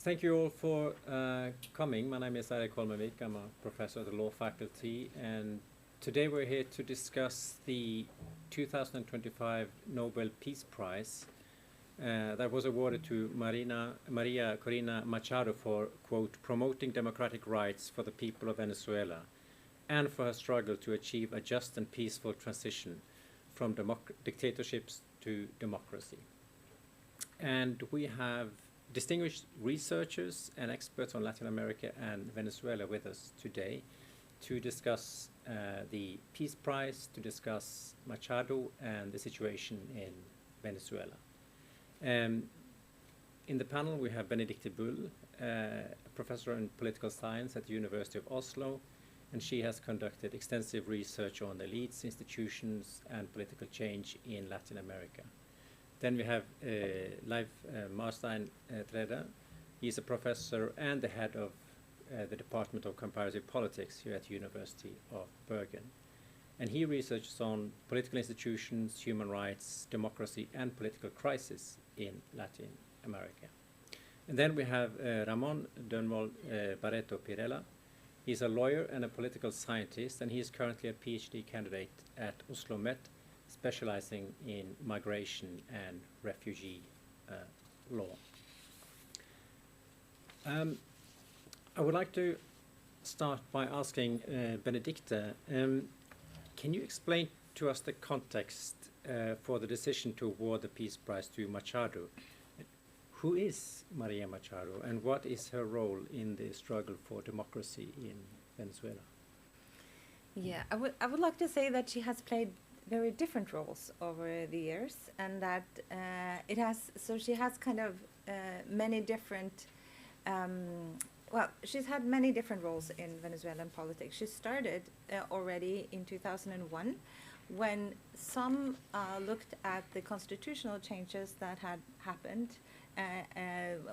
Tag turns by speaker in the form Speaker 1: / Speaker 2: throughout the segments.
Speaker 1: Thank you all for coming. My name is María Corina Machado. I'm a professor at the law faculty, and today we're here to discuss the 2025 Nobel Peace Prize that was awarded to María Corina Machado for, quote, promoting democratic rights for the people of Venezuela and for her struggle to achieve a just and peaceful transition from dictatorships to democracy. And we have distinguished researchers and experts on Latin America and Venezuela with us today to discuss the Peace Prize, to discuss Machado and the situation in Venezuela. In the panel we have Benedicte Bull, a professor in political science at the University of Oslo, and she has conducted extensive research on elites, institutions, and political change in Latin America. Then we have Leif Marstein Træde. He's a professor and the head of the Department of Comparative Politics here at the University of Bergen. And he researches on political institutions, human rights, democracy, and political crisis in Latin America. And then we have Ramon Dunmol Barreto Pirela. He's a lawyer and a political scientist, and he is currently a PhD candidate at Oslo Met, specializing in migration and refugee law. I would like to start by asking Benedicte, can you explain to us the context for the decision to award the Peace Prize to Machado? Who is Maria Machado, and what is her role in the struggle for democracy in Venezuela?
Speaker 2: Yeah, I would like to say that she has played very different roles over the years, and that she has kind of many different she's had many different roles in Venezuelan politics. She started already in 2001 when some looked at the constitutional changes that had happened.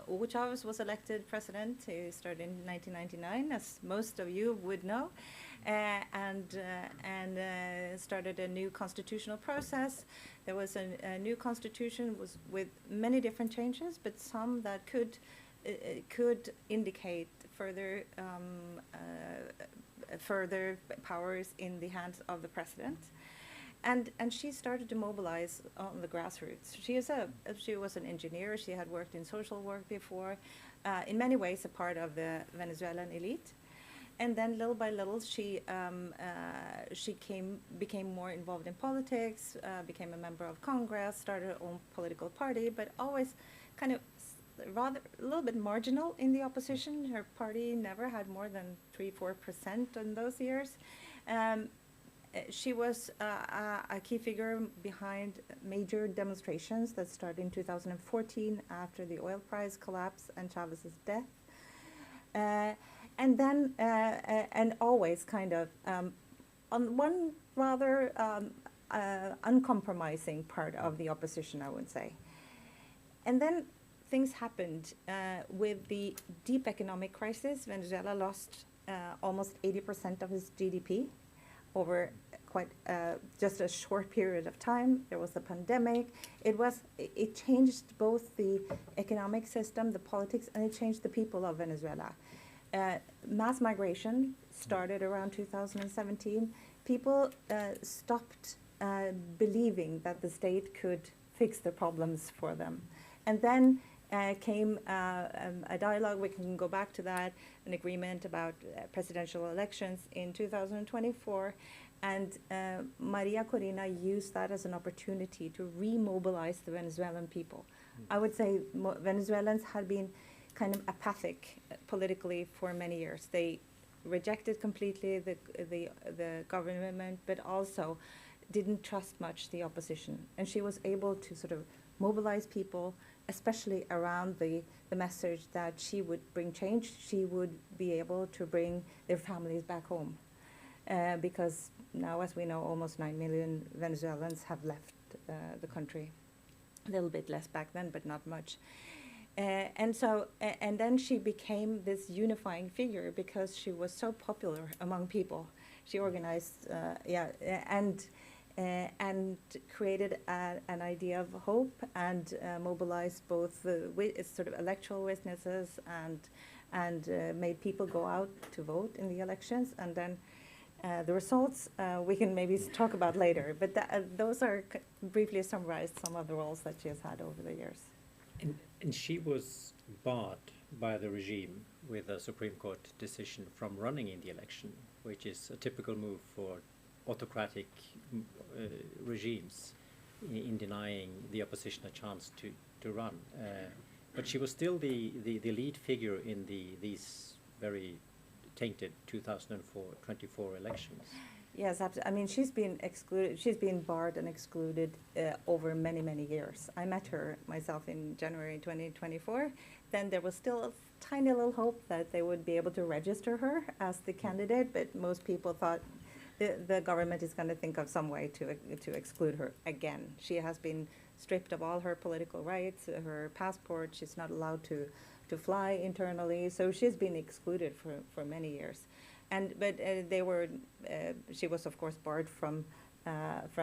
Speaker 2: Hugo Chavez was elected president. He started in 1999, as most of you would know, and started a new constitutional process. There was a new constitution with many different changes, but some that could indicate further powers in the hands of the president. And she started to mobilize on the grassroots. She was an engineer. She had worked in social work before, in many ways a part of the Venezuelan elite. And then little by little, she became more involved in politics, became a member of Congress, started her own political party, but always kind of rather a little bit marginal in the opposition. Her party never had more than 3-4% in those years. She was a key figure behind major demonstrations that started in 2014 after the oil price collapse and Chavez's death. And then, and always kind of on one rather uncompromising part of the opposition, I would say. And then things happened with the deep economic crisis. Venezuela lost almost 80% of its GDP over quite just a short period of time. There was a pandemic. It changed both the economic system, the politics, and it changed the people of Venezuela. Mass migration started around 2017. People stopped believing that the state could fix the problems for them. And then came a dialogue, we can go back to that, an agreement about presidential elections in 2024. And Maria Corina used that as an opportunity to remobilize the Venezuelan people. I would say Venezuelans had been kind of apathic politically for many years. They rejected completely the government, but also didn't trust much the opposition. And she was able to sort of mobilize people, especially around the message that she would bring change. She would be able to bring their families back home. Because now, as we know, almost 9 million Venezuelans have left the country. A little bit less back then, but not much. And then she became this unifying figure because she was so popular among people. She organized, and created an idea of hope and mobilized both the sort of electoral witnesses and made people go out to vote in the elections. And then the results we can maybe talk about later, but those are briefly summarized some of the roles that she has had over the years.
Speaker 1: And she was barred by the regime with a Supreme Court decision from running in the election, which is a typical move for autocratic regimes in denying the opposition a chance to run. But she was still the lead figure in these very tainted 2024 elections.
Speaker 2: Yes, absolutely. I mean, she's been excluded. She's been barred and excluded over many, many years. I met her myself in January 2024. Then there was still a tiny little hope that they would be able to register her as the candidate, but most people thought the government is going to think of some way to exclude her again. She has been stripped of all her political rights, her passport. She's not allowed to fly internally, so she's been excluded for many years. But she was of course barred from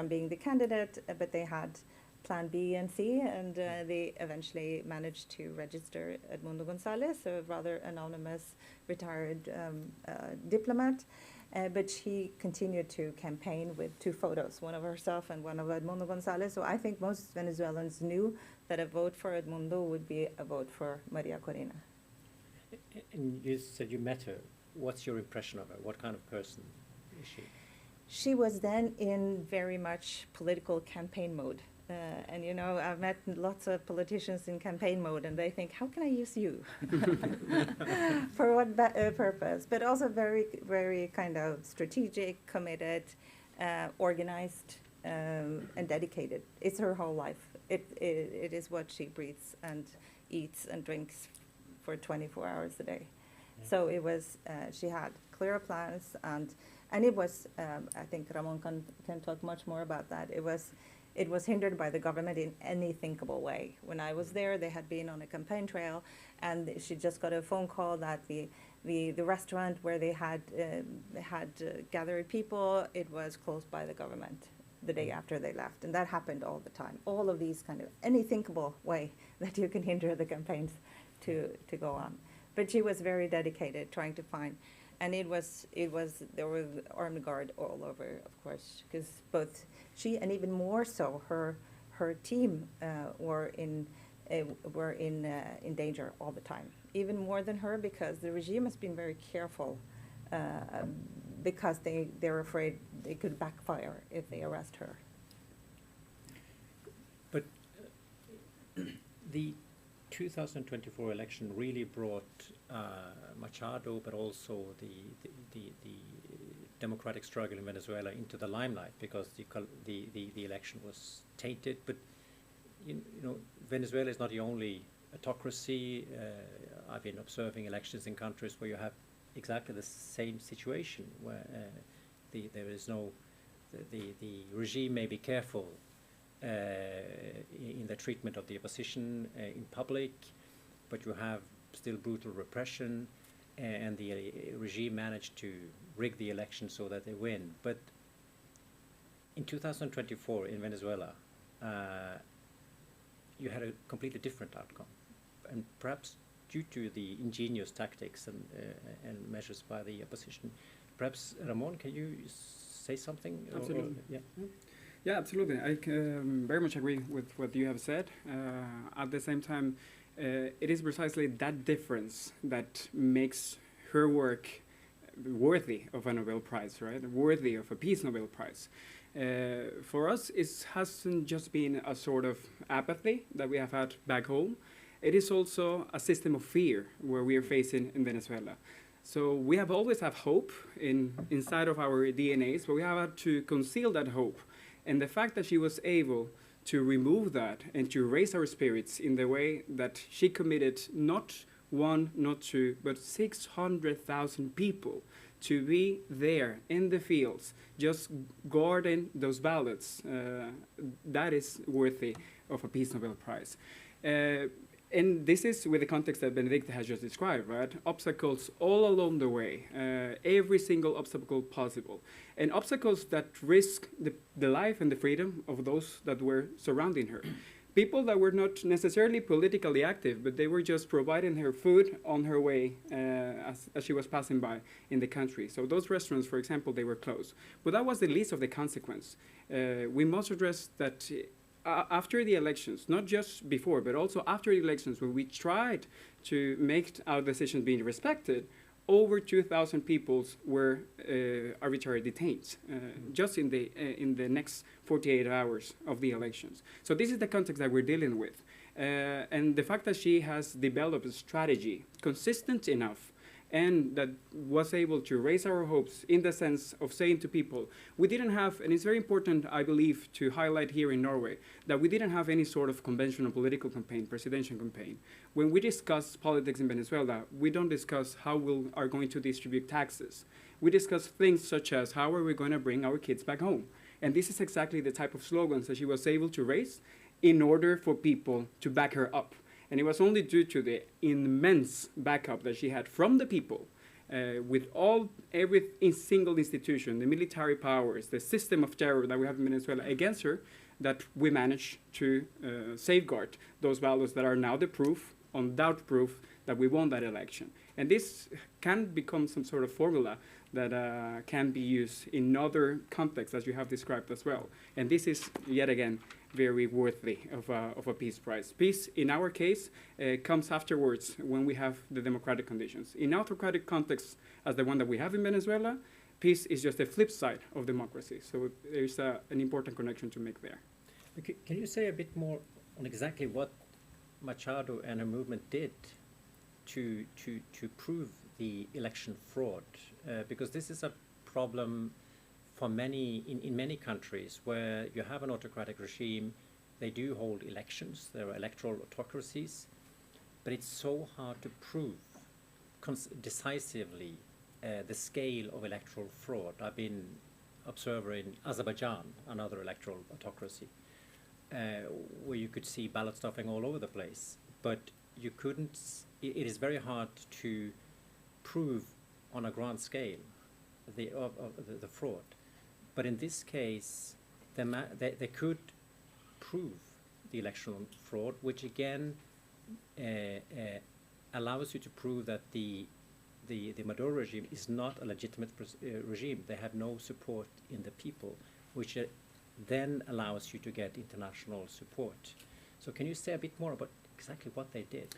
Speaker 2: being the candidate, but they had Plan B and C, and they eventually managed to register Edmundo González, a rather anonymous retired diplomat. But she continued to campaign with two photos, one of herself and one of Edmundo González. So I think most Venezuelans knew that a vote for Edmundo would be a vote for María Corina.
Speaker 1: And you said you met her. What's your impression of her? What kind of person is she?
Speaker 2: She was then in very much political campaign mode. And you know, I've met lots of politicians in campaign mode, and they think, how can I use you? For what purpose? But also very, very kind of strategic, committed, organized, and dedicated. It's her whole life. It is what she breathes and eats and drinks for 24 hours a day. Yeah. So it was, she had clear plans, and it was, I think Ramon can talk much more about that. It was hindered by the government in any thinkable way. When I was there, they had been on a campaign trail, and she just got a phone call that the restaurant where they had gathered people, it was closed by the government the day after they left. And that happened all the time. All of these kind of, any thinkable way that you can hinder the campaigns to go on. But she was very dedicated, trying to find, and there was armed guard all over, of course, because both she and even more so her team were in danger all the time, even more than her, because the regime has been very careful, because they're afraid they could backfire if they arrest her.
Speaker 1: But the 2024 election really brought Machado, but also the democratic struggle in Venezuela into the limelight, because the election was tainted. But you know, Venezuela is not the only autocracy. I've been observing elections in countries where you have exactly the same situation, where there is no, the regime may be careful in the treatment of the opposition in public, but you have still brutal repression, and the regime managed to rig the election so that they win. But in 2024 in Venezuela, you had a completely different outcome, and perhaps due to the ingenious tactics and measures by the opposition. Perhaps, Ramon, can you say something?
Speaker 3: Absolutely.
Speaker 1: Yeah.
Speaker 3: Yeah, absolutely. I very much agree with what you have said. At the same time, it is precisely that difference that makes her work worthy of a Nobel Prize, right? Worthy of a Peace Nobel Prize. For us, it hasn't just been a sort of apathy that we have had back home. It is also a system of fear where we are facing in Venezuela. So we have always had hope inside of our DNAs, but we have had to conceal that hope. And the fact that she was able to remove that and to raise our spirits in the way that she committed not one, not two, but 600,000 people to be there in the fields, just guarding those ballots, that is worthy of a Peace Nobel Prize. And this is with the context that Benedicta has just described, right? Obstacles all along the way, every single obstacle possible. And obstacles that risk the life and the freedom of those that were surrounding her. People that were not necessarily politically active, but they were just providing her food on her way as she was passing by in the country. So those restaurants, for example, they were closed. But that was the least of the consequence. We must address that after the elections, not just before, but also after the elections, when we tried to make our decisions being respected, over 2,000 people were arbitrarily detained just in the next 48 hours of the elections. So this is the context that we're dealing with. And the fact that she has developed a strategy consistent enough and that was able to raise our hopes in the sense of saying to people, we didn't have, and it's very important, I believe, to highlight here in Norway, that we didn't have any sort of conventional political campaign, presidential campaign. When we discuss politics in Venezuela, we don't discuss how we are going to distribute taxes. We discuss things such as how are we going to bring our kids back home. And this is exactly the type of slogans that she was able to raise in order for people to back her up. And it was only due to the immense backup that she had from the people, with every single institution, the military powers, the system of terror that we have in Venezuela against her, that we managed to safeguard those values that are now the proof, undoubted proof, that we won that election. And this can become some sort of formula that can be used in other contexts, as you have described as well. And this is, yet again, very worthy of a peace prize. Peace, in our case, comes afterwards when we have the democratic conditions. In autocratic contexts, as the one that we have in Venezuela, peace is just the flip side of democracy. So there's an important connection to make there.
Speaker 1: Okay, can you say a bit more on exactly what Machado and her movement did to prove the election fraud? Because this is a problem for many, in many countries where you have an autocratic regime. They do hold elections, there are electoral autocracies, but it's so hard to prove decisively the scale of electoral fraud. I've been observer in Azerbaijan, another electoral autocracy, where you could see ballot stuffing all over the place, but you couldn't, it is very hard to prove on a grand scale the fraud. But in this case, they could prove the electoral fraud, which again allows you to prove that the Maduro regime is not a legitimate regime. They have no support in the people, which then allows you to get international support. So can you say a bit more about exactly what they did?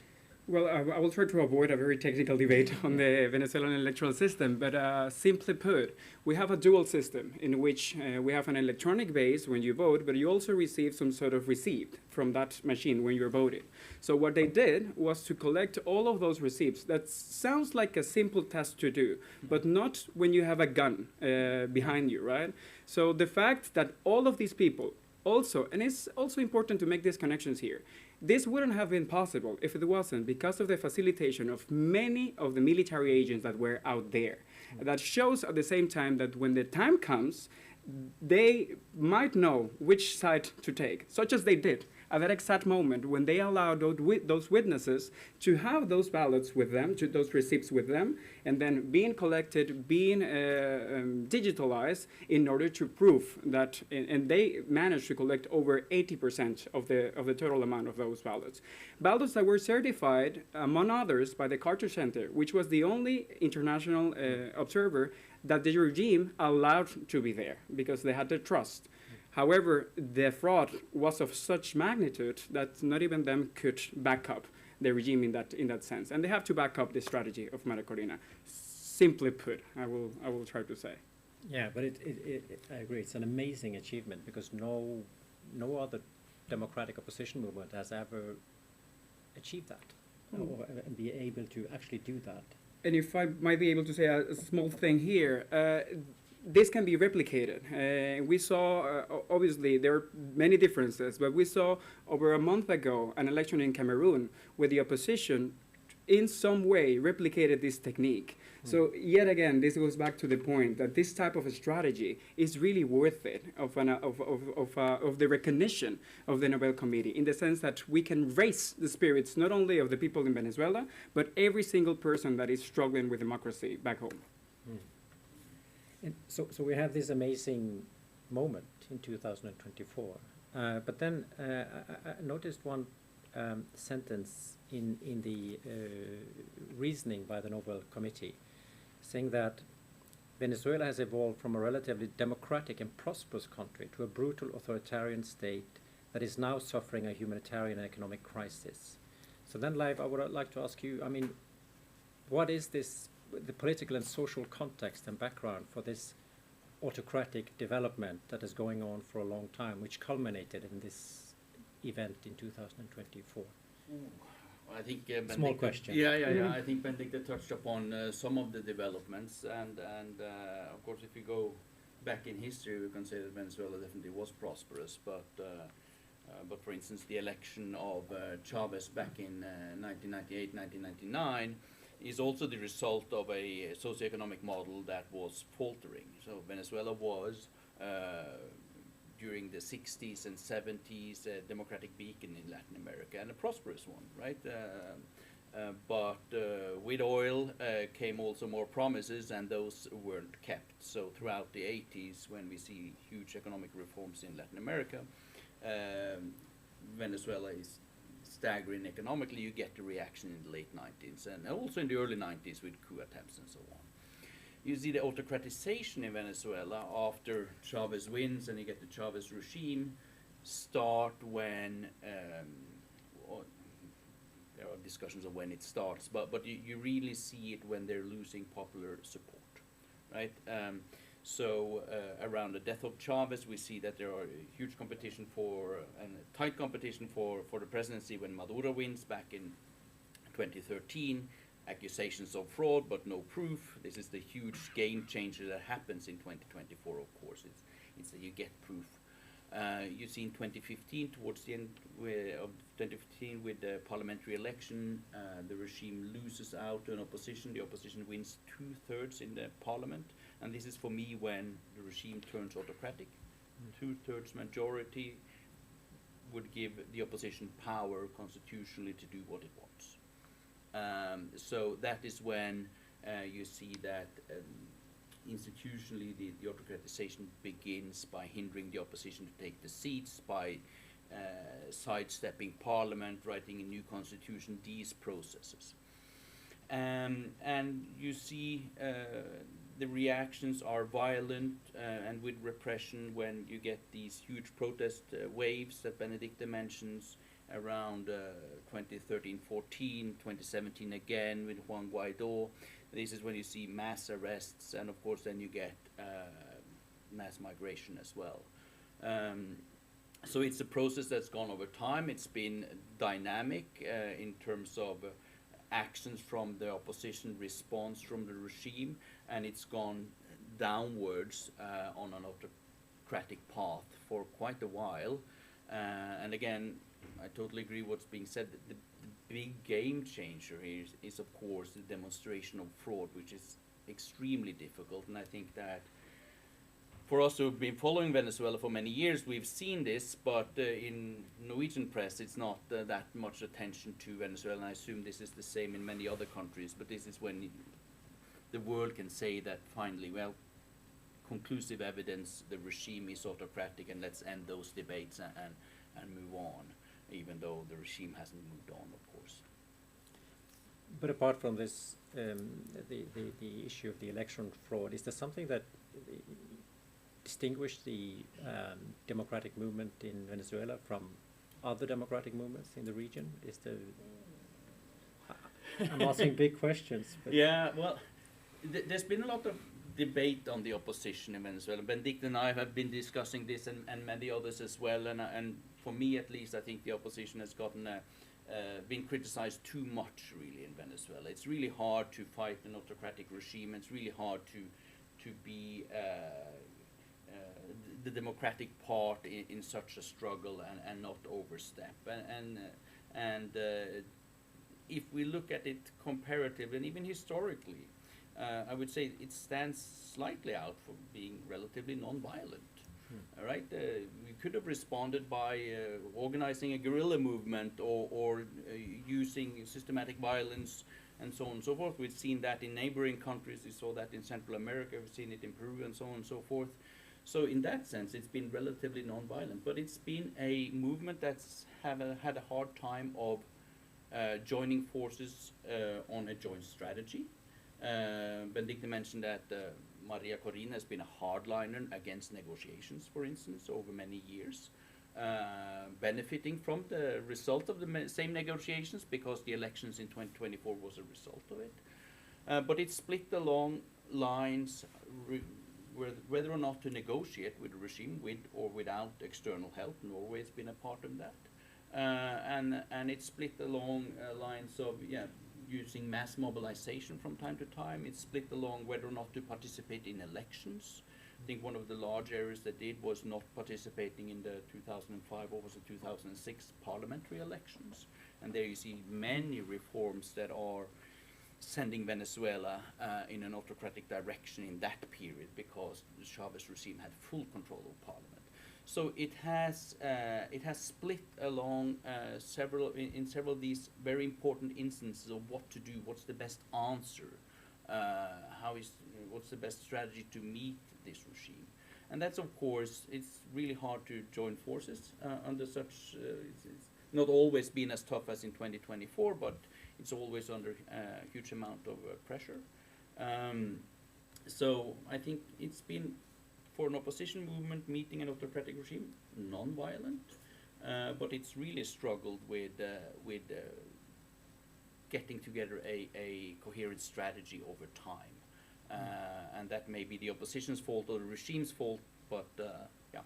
Speaker 3: Well, I will try to avoid a very technical debate on the Venezuelan electoral system, but simply put, we have a dual system in which we have an electronic base when you vote, but you also receive some sort of receipt from that machine when you're voting. So what they did was to collect all of those receipts. That sounds like a simple task to do, but not when you have a gun behind you, right? So the fact that all of these people also, and it's also important to make these connections here, this wouldn't have been possible if it wasn't because of the facilitation of many of the military agents that were out there. That shows at the same time that when the time comes, they might know which side to take, such as they did at that exact moment when they allowed those witnesses to have those ballots with them, to those receipts with them, and then being collected, being digitalized in order to prove that, and they managed to collect over 80% of the total amount of those ballots. Ballots that were certified, among others, by the Carter Center, which was the only international observer that the regime allowed to be there because they had the trust. However, the fraud was of such magnitude that not even them could back up the regime in that sense. And they have to back up the strategy of María Corina. Simply put, I will try to say.
Speaker 1: Yeah, but I agree. It's an amazing achievement because no other democratic opposition movement has ever achieved that or be able to actually do that.
Speaker 3: And if I might be able to say a small thing here, this can be replicated. We saw, obviously, there are many differences, but we saw over a month ago an election in Cameroon where the opposition in some way replicated this technique. So yet again, this goes back to the point that this type of a strategy is really worth it of the recognition of the Nobel Committee, in the sense that we can raise the spirits not only of the people in Venezuela, but every single person that is struggling with democracy back home.
Speaker 1: And so we have this amazing moment in 2024. But then I noticed one sentence in the reasoning by the Nobel Committee, saying that Venezuela has evolved from a relatively democratic and prosperous country to a brutal authoritarian state that is now suffering a humanitarian and economic crisis. So then, Leif, I would like to ask you, I mean, what is this, the political and social context and background for this autocratic development that is going on for a long time, which culminated in this event in 2024?
Speaker 4: I think
Speaker 1: small question.
Speaker 4: Yeah. I think Benedicte touched upon some of the developments, and of course, if you go back in history, we can say that Venezuela definitely was prosperous. But for instance, the election of Chavez back in 1998, 1999 is also the result of a socioeconomic model that was faltering. So Venezuela was during the 60s and 70s, a democratic beacon in Latin America, and a prosperous one, right? But with oil came also more promises, and those weren't kept. So throughout the 80s, when we see huge economic reforms in Latin America, Venezuela is staggering economically. You get the reaction in the late 90s, and also in the early 90s with coup attempts and so on. You see the autocratization in Venezuela after Chavez wins, and you get the Chavez regime start when, there are discussions of when it starts, but you really see it when they're losing popular support, right? So around the death of Chavez, we see that there are huge competition for, and tight competition for the presidency when Maduro wins back in 2013. Accusations of fraud, but no proof. This is the huge game changer that happens in 2024, of course. It's that you get proof. You see in 2015, towards the end of 2015, with the parliamentary election, the regime loses out to an opposition. The opposition wins 2/3 in the parliament. And this is, for me, when the regime turns autocratic. 2/3 majority would give the opposition power constitutionally to do what it wants. So that is when you see that institutionally the autocratization begins by hindering the opposition to take the seats, by sidestepping parliament, writing a new constitution, these processes. And you see the reactions are violent and with repression when you get these huge protest waves that Benedicte mentions around 2013-14, 2017 again with Juan Guaido. This is when you see mass arrests, and of course then you get mass migration as well. So it's a process that's gone over time. It's been dynamic in terms of actions from the opposition, response from the regime, and it's gone downwards on an autocratic path for quite a while. And again, I totally agree with what's being said. The big game changer here is of course the demonstration of fraud, which is extremely difficult. And I think that for us who've been following Venezuela for many years, we've seen this, but in Norwegian press, it's not that much attention to Venezuela. And I assume this is the same in many other countries, but this is when the world can say that finally, well, conclusive evidence, the regime is autocratic, and let's end those debates and move on, even though the regime hasn't moved on, of course.
Speaker 1: But apart from this, the issue of the election fraud, is there something that distinguish the democratic movement in Venezuela from other democratic movements in the region? Is there? I'm asking big questions. But
Speaker 4: yeah, well, there's been a lot of debate on the opposition in Venezuela. Benedicte and I have been discussing this, and many others as well. And for me, at least, I think the opposition has gotten been criticized too much, really, in Venezuela. It's really hard to fight an autocratic regime. It's really hard to be the democratic part in such a struggle and not overstep. And if we look at it comparatively and even historically, I would say it stands slightly out for being relatively non-violent. All right, we could have responded by organizing a guerrilla movement or using systematic violence and so on and so forth. We've seen that in neighboring countries. We saw that in Central America. We've seen it in Peru and so on and so forth. So in that sense, it's been relatively non-violent, but it's been a movement that's had a hard time of joining forces on a joint strategy. Benedicte mentioned that María Corina has been a hardliner against negotiations, for instance, over many years, benefiting from the result of the same negotiations because the elections in 2024 was a result of it. But it split along lines whether or not to negotiate with the regime with or without external help. Norway has been a part of that. And it split along lines of using mass mobilization from time to time. It split along whether or not to participate in elections. I think one of the large areas that did was not participating in the 2005 or was it 2006 parliamentary elections. And there you see many reforms that are sending Venezuela in an autocratic direction in that period because the Chavez regime had full control of parliament. So it has split along several of these very important instances of what to do, what's the best answer, what's the best strategy to meet this regime, and that's of course it's really hard to join forces under such. It's not always been as tough as in 2024, but it's always under a huge amount of pressure. So I think it's been, for an opposition movement meeting an autocratic regime, non-violent, but it's really struggled with getting together a coherent strategy over time. And that may be the opposition's fault or the regime's fault, but yeah.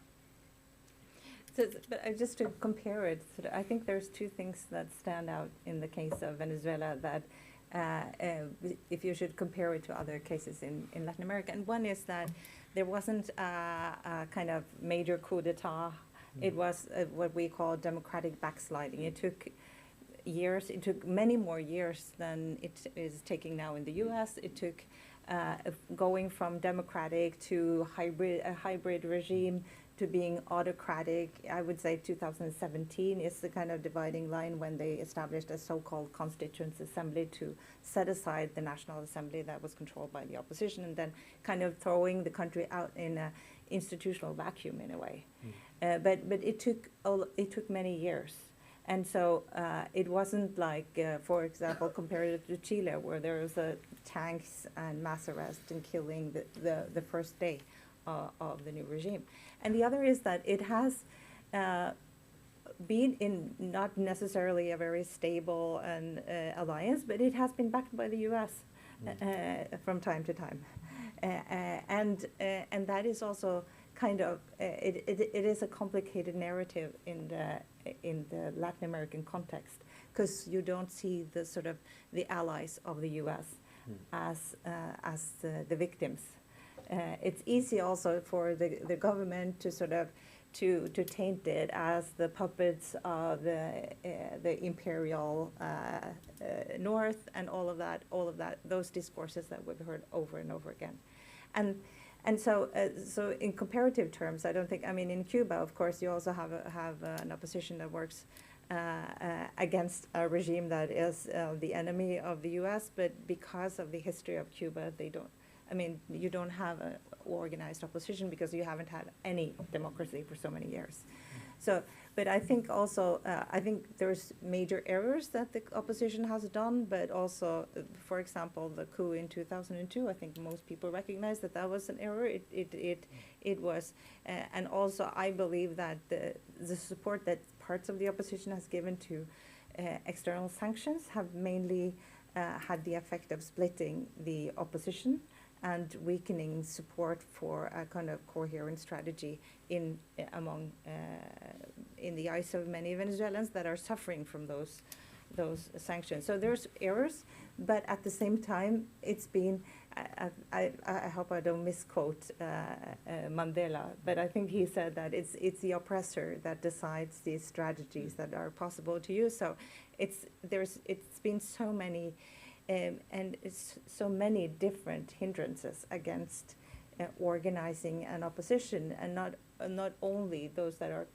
Speaker 2: So, but just to compare it, I think there's two things that stand out in the case of Venezuela that if you should compare it to other cases in Latin America. And one is that there wasn't a kind of major coup d'etat. It was what we call democratic backsliding. It took years. It took many more years than it is taking now in the U.S. It took going from democratic to a hybrid regime to being autocratic. I would say 2017 is the kind of dividing line when they established a so-called Constituent Assembly to set aside the National Assembly that was controlled by the opposition, and then kind of throwing the country out in an institutional vacuum in a way. But it took many years. And so it wasn't like, for example, compared to Chile, where there was tanks and mass arrest and killing the first day of the new regime. And the other is that it has been in not necessarily a very stable alliance, but it has been backed by the U.S. From time to time. And that is also kind of, it is a complicated narrative in the Latin American context, because you don't see the sort of the allies of the U.S. as the victims. It's easy also for the government to sort of to taint it as the puppets of the imperial North and all of that, those discourses that we've heard over and over again, and so in comparative terms, I don't think. I mean, in Cuba, of course, you also have an opposition that works against a regime that is the enemy of the U.S. But because of the history of Cuba, they don't. I mean, you don't have an organized opposition because you haven't had any democracy for so many years. So, but I think also, I think there's major errors that the opposition has done, but also, for example, the coup in 2002, I think most people recognize that that was an error. It was, and also I believe that the support that parts of the opposition has given to external sanctions have mainly had the effect of splitting the opposition and weakening support for a kind of coherent strategy in the eyes of many Venezuelans that are suffering from those sanctions. So there's errors, but at the same time, it's been. I hope I don't misquote Mandela, but I think he said that it's the oppressor that decides these strategies that are possible to use. So it's been so many and it's so many different hindrances against organizing an opposition, and not only those that are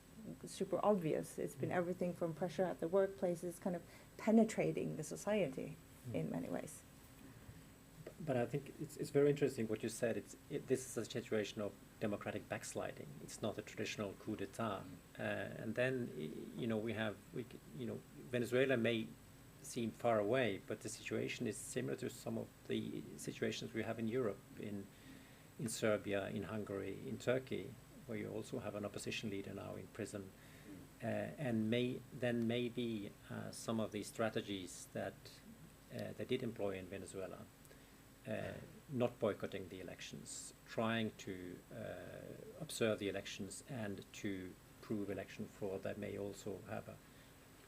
Speaker 2: super obvious. It's been everything from pressure at the workplaces, kind of penetrating the society in many ways.
Speaker 1: But I think it's very interesting what you said. This is a situation of democratic backsliding. It's not a traditional coup d'état. And then Venezuela may seem far away, but the situation is similar to some of the situations we have in Europe, in Serbia, in Hungary, in Turkey, where you also have an opposition leader now in prison. And maybe some of these strategies that they did employ in Venezuela, not boycotting the elections, trying to observe the elections and to prove election fraud, that may also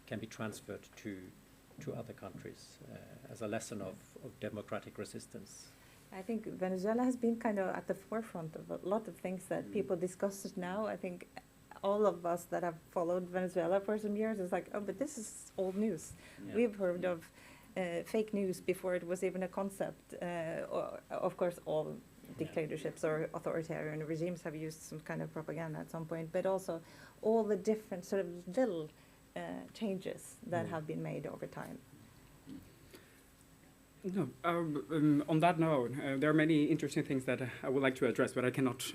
Speaker 1: can be transferred to other countries as a lesson of democratic resistance.
Speaker 2: I think Venezuela has been kind of at the forefront of a lot of things that people discuss now. I think all of us that have followed Venezuela for some years is like, oh, but this is old news.
Speaker 1: Yeah.
Speaker 2: We've heard of fake news before it was even a concept. Or, of course, all dictatorships or authoritarian regimes have used some kind of propaganda at some point, but also all the different sort of little changes that have been made over time.
Speaker 3: No, on that note, there are many interesting things that I would like to address, but I cannot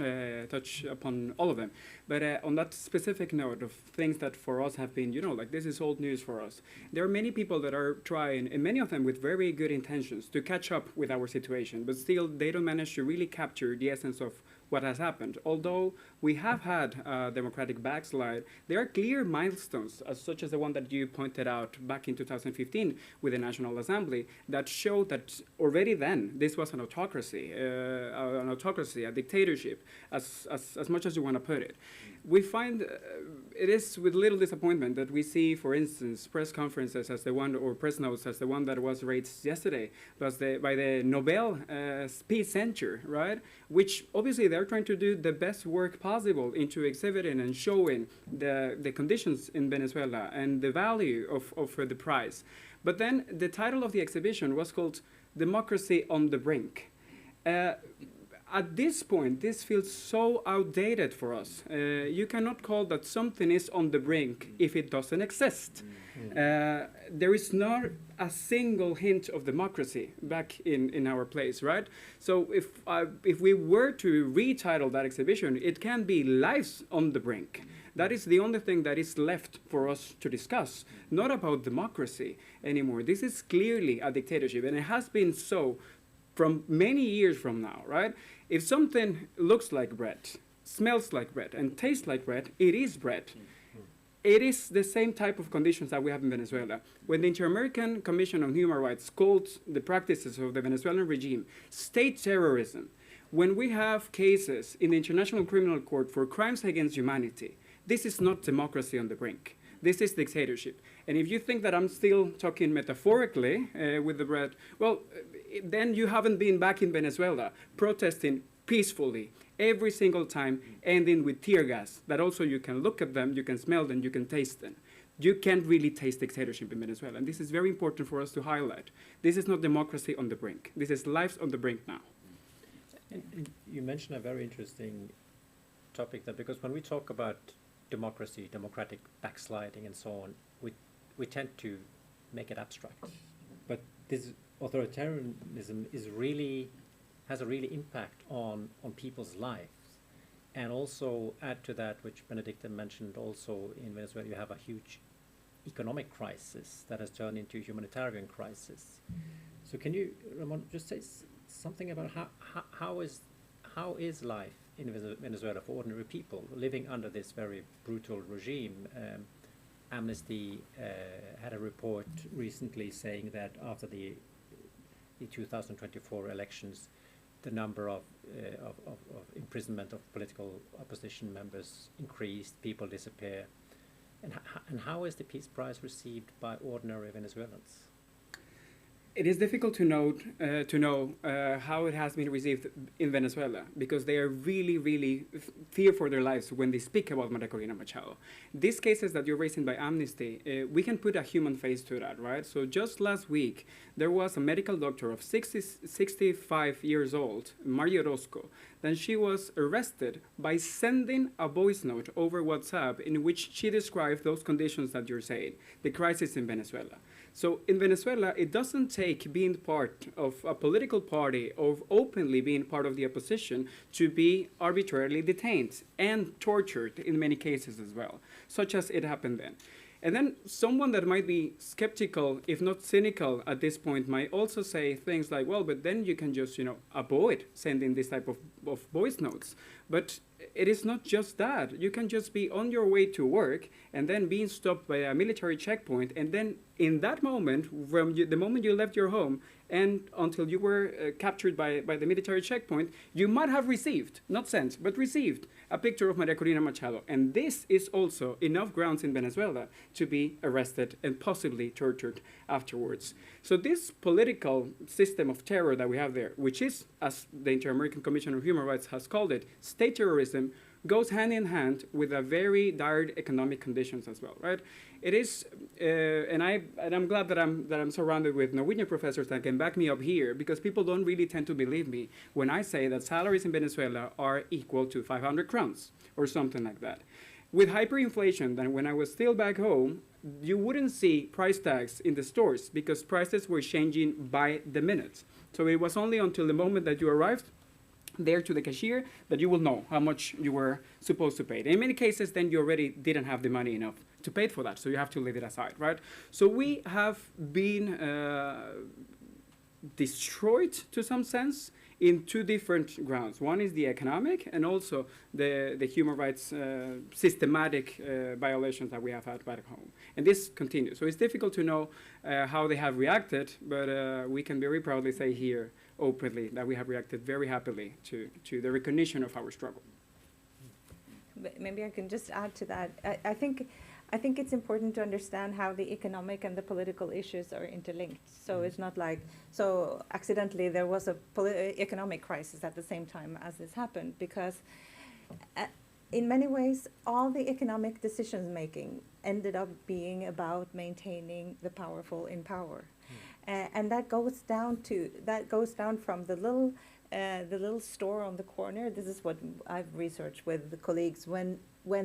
Speaker 3: touch upon all of them. But on that specific note of things that for us have been, like this is old news for us, there are many people that are trying, and many of them with very good intentions, to catch up with our situation, but still they don't manage to really capture the essence of what has happened. Although we have had a democratic backslide, there are clear milestones, such as the one that you pointed out back in 2015 with the National Assembly, that showed that already then this was an autocracy, a dictatorship, as much as you want to put it. We find it is with little disappointment that we see, for instance, press conferences as the one, or press notes as the one that was raised yesterday, by the Nobel Peace Center, right? Which obviously they're trying to do the best work possible into exhibiting and showing the conditions in Venezuela and the value of the prize. But then the title of the exhibition was called Democracy on the Brink. At this point, this feels so outdated for us. You cannot call that something is on the brink if it doesn't exist. There is not a single hint of democracy back in our place, right? So if we were to retitle that exhibition, it can be Lives on the Brink. That is the only thing that is left for us to discuss, not about democracy anymore. This is clearly a dictatorship, and it has been so from many years from now, right? If something looks like bread, smells like bread, and tastes like bread, it is bread. It is the same type of conditions that we have in Venezuela. When the Inter-American Commission on Human Rights called the practices of the Venezuelan regime state terrorism, when we have cases in the International Criminal Court for crimes against humanity, this is not democracy on the brink. This is dictatorship. And if you think that I'm still talking metaphorically with the bread, well, then you haven't been back in Venezuela protesting peacefully every single time, ending with tear gas, that also you can look at them, you can smell them, you can taste them. You can't really taste dictatorship in Venezuela. And this is very important for us to highlight. This is not democracy on the brink. This is lives on the brink now.
Speaker 1: And you mentioned a very interesting topic, that because when we talk about democracy, democratic backsliding and so on, we tend to make it abstract. But this authoritarianism has a really impact on people's lives. And also add to that, which Benedicta mentioned, also in Venezuela you have a huge economic crisis that has turned into a humanitarian crisis. So can you, Ramon, just say something about how is life in Venezuela for ordinary people living under this very brutal regime? Amnesty had a report recently saying that after the 2024 elections, the number of imprisonment of political opposition members increased, people disappear. And how is the Peace Prize received by ordinary Venezuelans?
Speaker 3: It is difficult to know how it has been received in Venezuela because they are really fear for their lives when they speak about María Corina Machado. These cases that you're raising by Amnesty, we can put a human face to that, right? So just last week, there was a medical doctor of 65 years old, María Orozco. Then she was arrested by sending a voice note over WhatsApp in which she described those conditions that you're saying, the crisis in Venezuela. So in Venezuela, it doesn't take being part of a political party or openly being part of the opposition to be arbitrarily detained and tortured in many cases as well, such as it happened then. And then someone that might be skeptical, if not cynical at this point, might also say things like, well, but then you can just, avoid sending this type of voice notes. But it is not just that. You can just be on your way to work and then being stopped by a military checkpoint. And then in that moment, from the moment you left your home and until you were captured by the military checkpoint, you might have received, not sent, but received a picture of María Corina Machado. And this is also enough grounds in Venezuela to be arrested and possibly tortured afterwards. So this political system of terror that we have there, which is, as the Inter-American Commission on Human Rights has called it, state terrorism, goes hand in hand with a very dire economic conditions as well, right? It is, and I'm glad that I'm surrounded with Norwegian professors that can back me up here, because people don't really tend to believe me when I say that salaries in Venezuela are equal to 500 crowns or something like that. With hyperinflation, then when I was still back home, you wouldn't see price tags in the stores because prices were changing by the minute. So it was only until the moment that you arrived there to the cashier that you will know how much you were supposed to pay. In many cases, then you already didn't have the money enough to pay for that, so you have to leave it aside, right? So we have been destroyed to some sense in two different grounds. One is the economic and also the human rights systematic violations that we have had back home. And this continues. So it's difficult to know how they have reacted, but we can very proudly say here openly that we have reacted very happily to the recognition of our struggle.
Speaker 2: But maybe I can just add to that. I think it's important to understand how the economic and the political issues are interlinked. So it's not like, so accidentally there was a economic crisis at the same time as this happened, because in many ways, all the economic decision making ended up being about maintaining the powerful in power. And that goes down from the little store on the corner. This is what I've researched with the colleagues when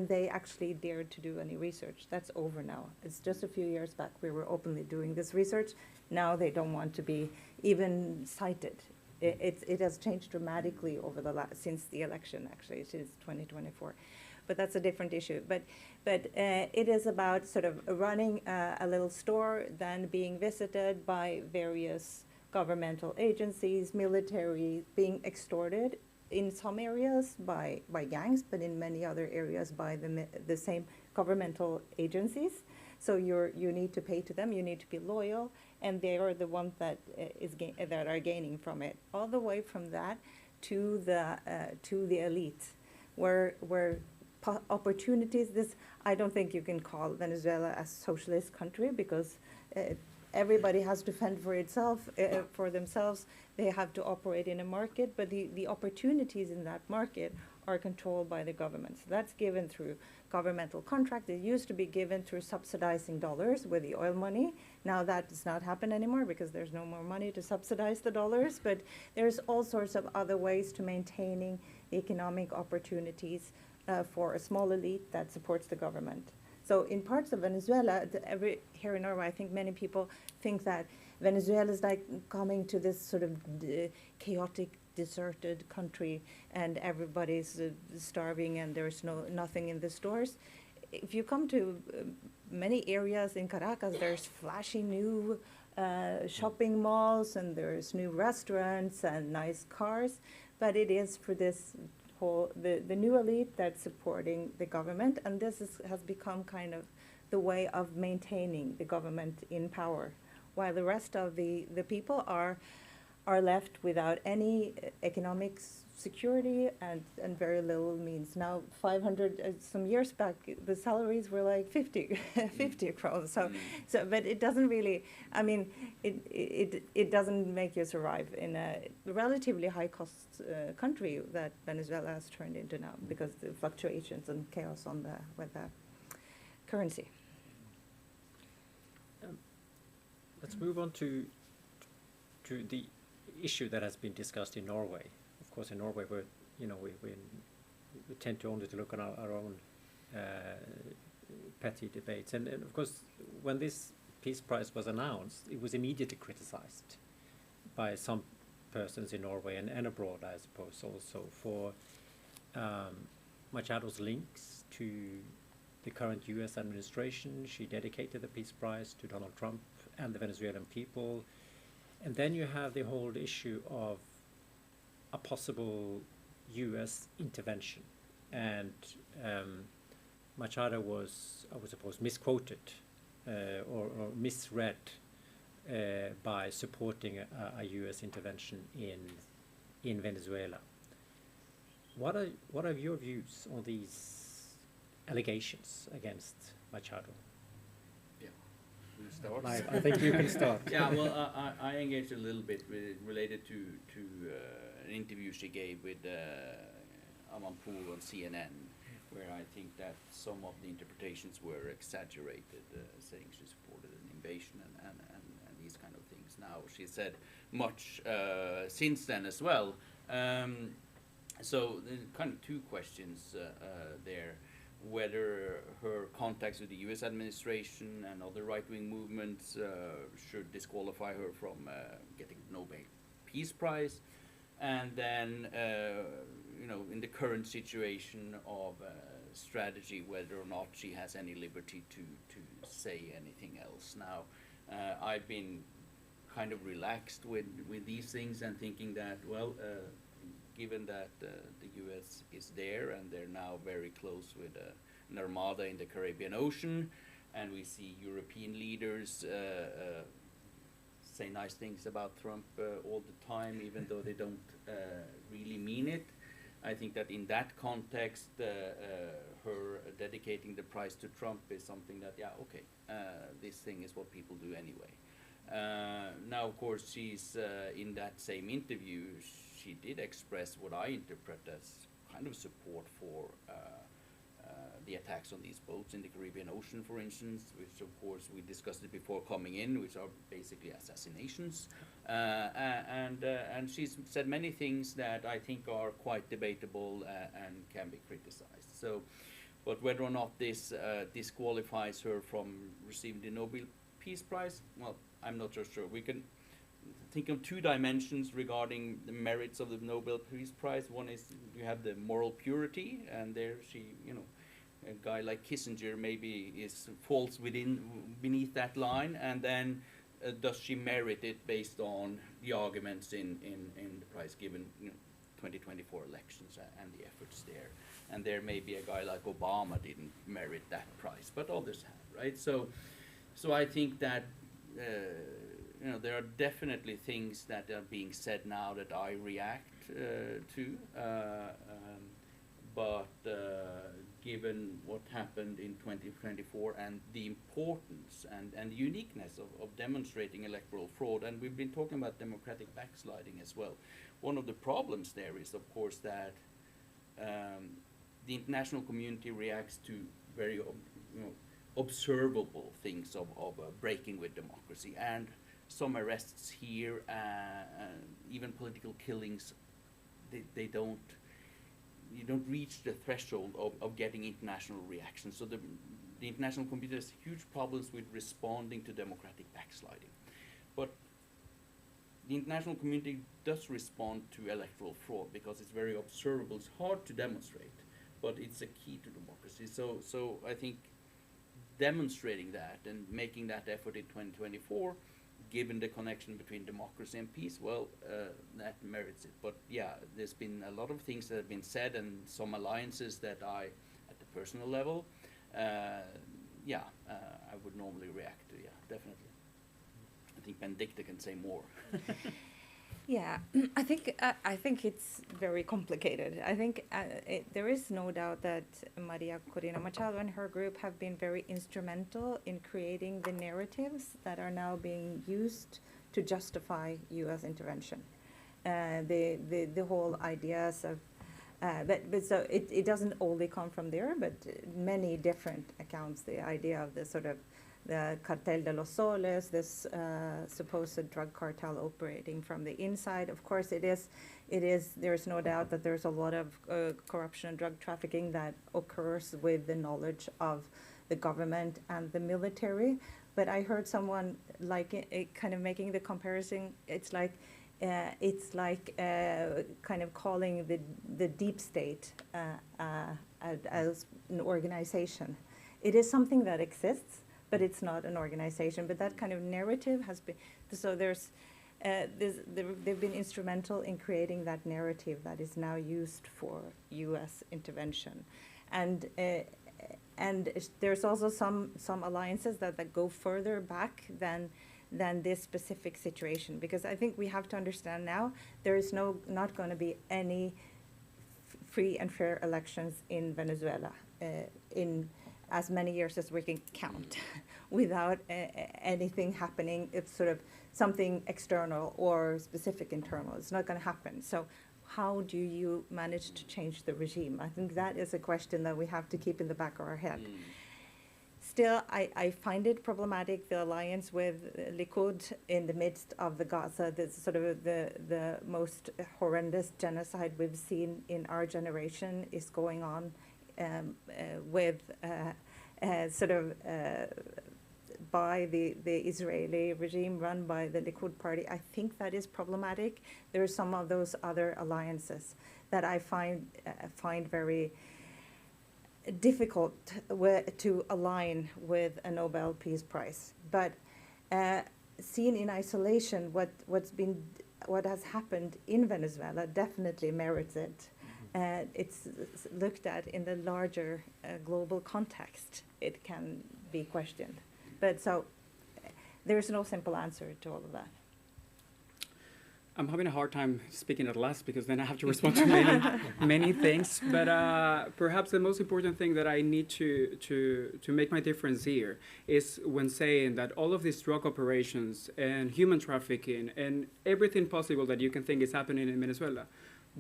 Speaker 2: they actually dared to do any research. That's over now. It's just a few years back we were openly doing this research. Now they don't want to be even cited. It has changed dramatically over since the election, actually, since 2024. But that's a different issue. But it is about sort of running a little store, then being visited by various governmental agencies, military, being extorted in some areas by gangs, but in many other areas by the same governmental agencies. So you need to pay to them, you need to be loyal, and they are the ones that that are gaining from it. All the way from that to the elite, where opportunities. I don't think you can call Venezuela a socialist country, because everybody has to fend for itself, for themselves. They have to operate in a market, but the opportunities in that market are controlled by the government. So that's given through governmental contract. It used to be given through subsidizing dollars with the oil money. Now that does not happen anymore because there's no more money to subsidize the dollars, but there's all sorts of other ways to maintaining the economic opportunities for a small elite that supports the government. So in parts of Venezuela, here in Norway, I think many people think that Venezuela is like coming to this sort of chaotic, deserted country, and everybody's starving and there's nothing in the stores. If you come to many areas in Caracas, there's flashy new shopping malls, and there's new restaurants and nice cars, but it is for this the new elite that's supporting the government, and this has become kind of the way of maintaining the government in power, while the rest of the people are are left without any economic security and very little means. Now, 500, some years back, the salaries were like 50, 50 crowns. So, but it doesn't really, I mean, it doesn't make you survive in a relatively high cost country that Venezuela has turned into now because the fluctuations and chaos on with the currency.
Speaker 1: Let's move on to the issue that has been discussed in Norway. Of course, in Norway, we tend to only to look at our own petty debates. And of course, when this Peace Prize was announced, it was immediately criticized by some persons in Norway and abroad, I suppose, also for Machado's links to the current U.S. administration. She dedicated the Peace Prize to Donald Trump and the Venezuelan people. And then you have the whole issue of a possible U.S. intervention. And Machado was, I would suppose, misquoted or misread by supporting a U.S. intervention in Venezuela. What are your views on these allegations against Machado? I think you can start.
Speaker 4: Yeah, well, I engaged a little bit related to an interview she gave with Amanpour on CNN, where I think that some of the interpretations were exaggerated, saying she supported an invasion and these kind of things. Now, she said much since then as well. So there's kind of two questions there. Whether her contacts with the U.S. administration and other right-wing movements should disqualify her from getting the Nobel Peace Prize, and then in the current situation of strategy, whether or not she has any liberty to say anything else. Now, I've been kind of relaxed with these things and thinking that, well, given that the U.S. is there and they're now very close with an armada in the Caribbean Ocean, and we see European leaders say nice things about Trump all the time, even though they don't really mean it. I think that in that context, her dedicating the prize to Trump is something that, yeah, okay, this thing is what people do anyway. Now, of course, she's in that same interview, she did express what I interpret as kind of support for the attacks on these boats in the Caribbean Ocean, for instance, which of course we discussed it before coming in, which are basically assassinations. And she's said many things that I think are quite debatable and can be criticized. So, but whether or not this disqualifies her from receiving the Nobel Peace Prize, well, I'm not so sure. We can think of two dimensions regarding the merits of the Nobel Peace Prize. One is you have the moral purity, and there she, a guy like Kissinger maybe falls beneath that line, and then does she merit it based on the arguments in the prize given 2024 elections and the efforts there. And there may be a guy like Obama didn't merit that prize, but others have, right? So I think that there are definitely things that are being said now that I react to, but given what happened in 2024 and the importance and the uniqueness of demonstrating electoral fraud, and we've been talking about democratic backsliding as well. One of the problems there is, of course, that the international community reacts to very observable things of breaking with democracy, and some arrests here, even political killings, you don't reach the threshold of getting international reaction. So the international community has huge problems with responding to democratic backsliding. But the international community does respond to electoral fraud because it's very observable. It's hard to demonstrate, but it's a key to democracy. So I think demonstrating that and making that effort in 2024, given the connection between democracy and peace, well, that merits it. But yeah, there's been a lot of things that have been said and some alliances that I, at the personal level, I would normally react to, yeah, definitely. I think Benedicta can say more.
Speaker 2: Yeah, I think it's very complicated. I think there is no doubt that María Corina Machado and her group have been very instrumental in creating the narratives that are now being used to justify U.S. intervention. The whole ideas of, but so it doesn't only come from there, but many different accounts. The idea of the sort of the cartel de los soles, this supposed drug cartel operating from the inside. Of course, there's no doubt that there's a lot of corruption and drug trafficking that occurs with the knowledge of the government and the military. But I heard someone kind of making the comparison. It's like kind of calling the deep state as an organization. It is something that exists, but it's not an organization. But that kind of narrative has been, so they've been instrumental in creating that narrative that is now used for U.S. intervention. And there's also some alliances that go further back than this specific situation, because I think we have to understand now there is not going to be any free and fair elections in Venezuela in as many years as we can count without anything happening. It's sort of something external or specific internal. It's not going to happen. So how do you manage to change the regime? I think that is a question that we have to keep in the back of our head. Still, I find it problematic, the alliance with Likud in the midst of the Gaza, the sort of the most horrendous genocide we've seen in our generation is going on with by the Israeli regime run by the Likud party. I think that is problematic. There are some of those other alliances that I find very difficult to align with a Nobel Peace Prize. But seen in isolation, what has happened in Venezuela definitely merits it. It's looked at in the larger global context. It can be questioned. But so there's no simple answer to all of that.
Speaker 3: I'm having a hard time speaking at last because then I have to respond to many things. But perhaps the most important thing that I need to make my difference here is when saying that all of these drug operations and human trafficking and everything possible that you can think is happening in Venezuela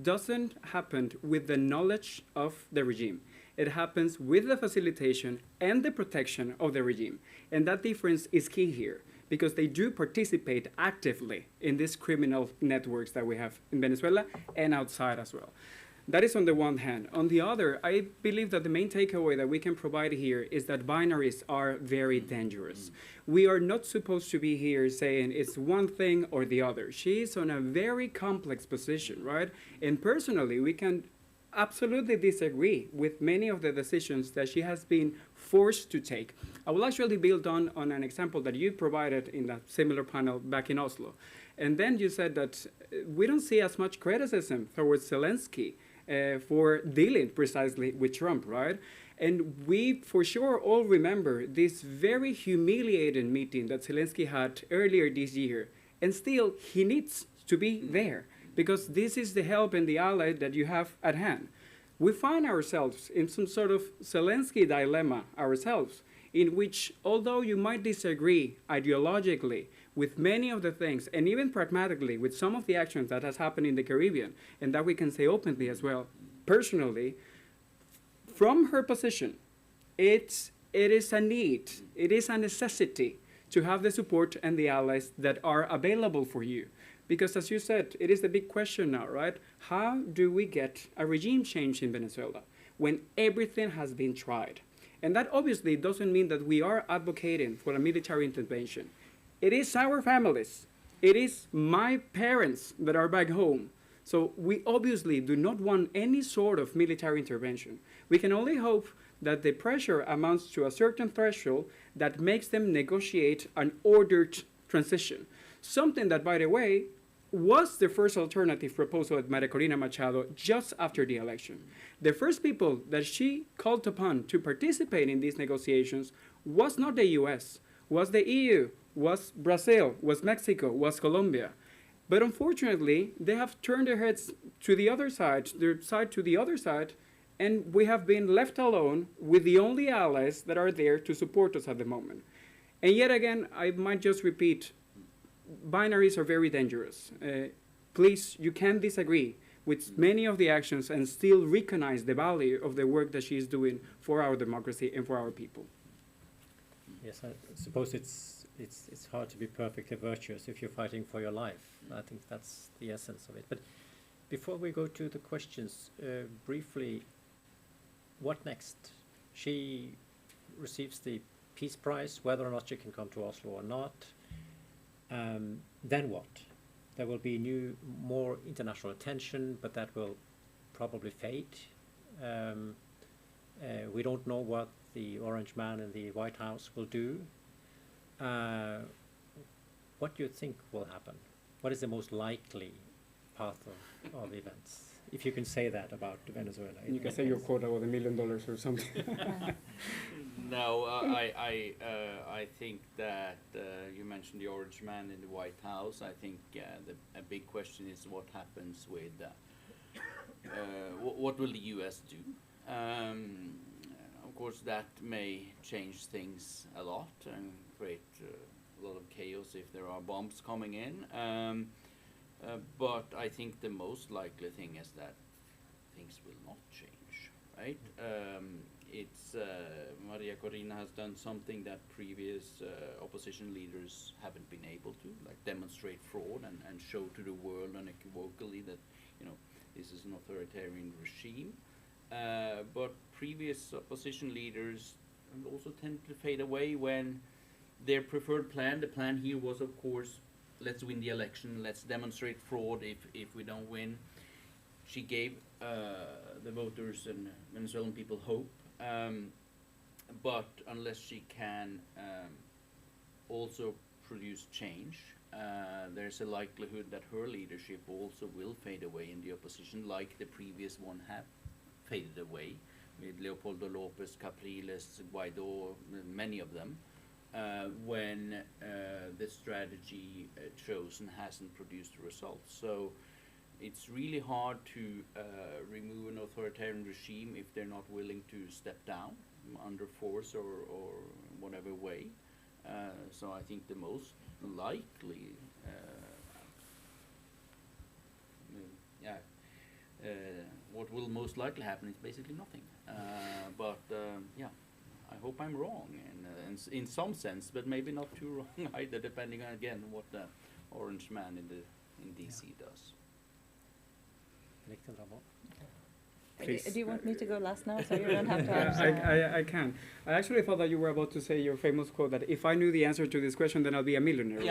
Speaker 3: doesn't happen with the knowledge of the regime. It happens with the facilitation and the protection of the regime. And that difference is key here, because they do participate actively in these criminal networks that we have in Venezuela and outside as well. That is on the one hand. On the other, I believe that the main takeaway that we can provide here is that binaries are very dangerous. We are not supposed to be here saying it's one thing or the other. She is on a very complex position, right? And personally, we can absolutely disagree with many of the decisions that she has been forced to take. I will actually build on an example that you provided in that similar panel back in Oslo. And then you said that we don't see as much criticism towards Zelensky for dealing precisely with Trump, right? And we for sure all remember this very humiliating meeting that Zelensky had earlier this year. And still, he needs to be there, because this is the help and the ally that you have at hand. We find ourselves in some sort of Zelensky dilemma ourselves, in which, although you might disagree ideologically with many of the things, and even pragmatically with some of the actions that has happened in the Caribbean, and that we can say openly as well, personally, from her position, it is a need, it is a necessity to have the support and the allies that are available for you. Because as you said, it is the big question now, right? How do we get a regime change in Venezuela when everything has been tried? And that obviously doesn't mean that we are advocating for a military intervention. It is our families. It is my parents that are back home. So we obviously do not want any sort of military intervention. We can only hope that the pressure amounts to a certain threshold that makes them negotiate an ordered transition. Something that, by the way, was the first alternative proposal at María Corina Machado just after the election. The first people that she called upon to participate in these negotiations was not the US, was the EU, was Brazil, was Mexico, was Colombia. But unfortunately, they have turned their heads to the other side, to the other side, and we have been left alone with the only allies that are there to support us at the moment. And yet again, I might just repeat, binaries are very dangerous. Please, you can disagree with many of the actions and still recognize the value of the work that she is doing for our democracy and for our people.
Speaker 1: Yes, I suppose it's hard to be perfectly virtuous if you're fighting for your life. I think that's the essence of it. But before we go to the questions, briefly, what next? She receives the Peace Prize, whether or not she can come to Oslo or not. Then what? There will be more international attention, but that will probably fade. We don't know what the Orange Man in the White House will do. What do you think will happen? What is the most likely path of events? If you can say that about Venezuela.
Speaker 3: You can say your quota of $1 million or something.
Speaker 4: No, I think that you mentioned the Orange Man in the White House. I think a big question is what happens with what will the U.S. do? Of course, that may change things a lot and create a lot of chaos if there are bombs coming in. But I think the most likely thing is that things will not change, right? It's María Corina has done something that previous opposition leaders haven't been able to, like demonstrate fraud and show to the world unequivocally that, you know, this is an authoritarian regime. But previous opposition leaders also tend to fade away when their preferred plan, the plan here was, of course, let's win the election, let's demonstrate fraud if we don't win. She gave the voters and Venezuelan people hope, but unless she can also produce change, there's a likelihood that her leadership also will fade away in the opposition, like the previous one had faded away, with Leopoldo Lopez, Capriles, Guaido, many of them, when the strategy chosen hasn't produced the results. So it's really hard to remove an authoritarian regime if they're not willing to step down under force or whatever way. So I think the most likely, what will most likely happen is basically nothing. But yeah, I hope I'm wrong in some sense, but maybe not too wrong either, depending on again what the Orange Man in DC does.
Speaker 2: Do you want me to go last now, so you don't have to answer?
Speaker 3: I can. I actually thought that you were about to say your famous quote that if I knew the answer to this question, then I'll be a millionaire.